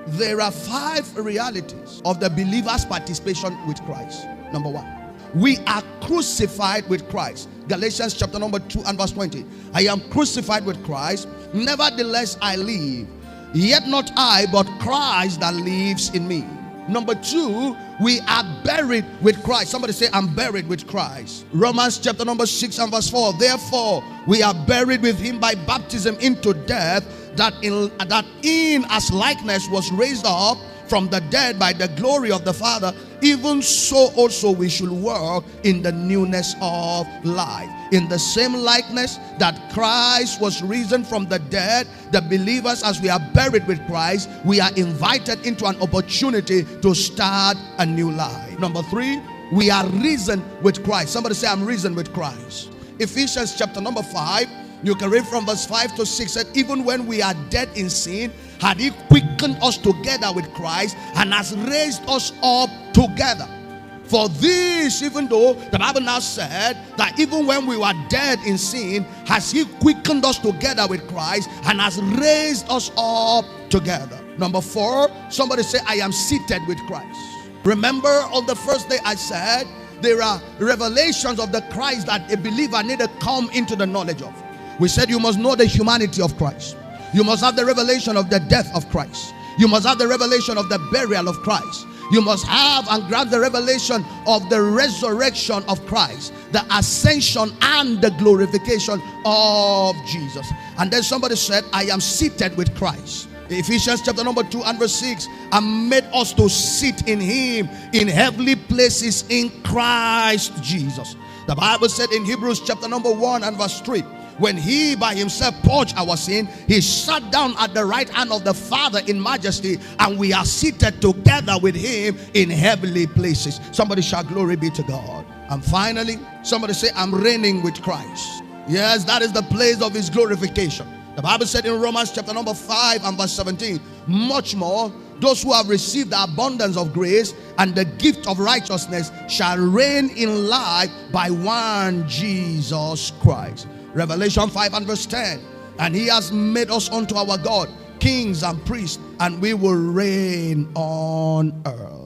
There are 5 realities of the believer's participation with Christ. Number 1, we are crucified with Christ. Galatians chapter number 2 and verse 20. I am crucified with Christ, nevertheless I live. Yet not I, but Christ that lives in me. Number 2, we are buried with Christ. Somebody say, I'm buried with Christ. Romans chapter number 6 and verse 4. Therefore, we are buried with him by baptism into death, that in as likeness was raised up from the dead by the glory of the Father, even so also we should walk in the newness of life. In the same likeness that Christ was risen from the dead, the believers, as we are buried with Christ, we are invited into an opportunity to start a new life. Number 3, we are risen with Christ. Somebody say, I'm risen with Christ. Ephesians chapter number 5, you can read from verse 5 to 6. Said, even when we are dead in sin, had he quickened us together with Christ and has raised us up together. For this, even though the Bible now said that even when we were dead in sin, has he quickened us together with Christ and has raised us up together. Number 4, somebody say, I am seated with Christ. Remember on the first day I said there are revelations of the Christ that a believer need to come into the knowledge of. We said you must know the humanity of Christ. You must have the revelation of the death of Christ. You must have the revelation of the burial of Christ. You must have and grab the revelation of the resurrection of Christ, the ascension and the glorification of Jesus. And then somebody said, I am seated with Christ. Ephesians chapter number 2 and verse 6, and made us to sit in him in heavenly places in Christ Jesus. The Bible said in Hebrews chapter number 1 and verse 3, when he by himself purged our sin, he sat down at the right hand of the Father in majesty, and we are seated together with him in heavenly places. Somebody shout, glory be to God. And finally, somebody say, I'm reigning with Christ. Yes, that is the place of his glorification. The Bible said in Romans chapter number 5 and verse 17, much more, those who have received the abundance of grace and the gift of righteousness shall reign in life by one Jesus Christ. Revelation 5 and verse 10, and he has made us unto our God kings and priests, and we will reign on earth.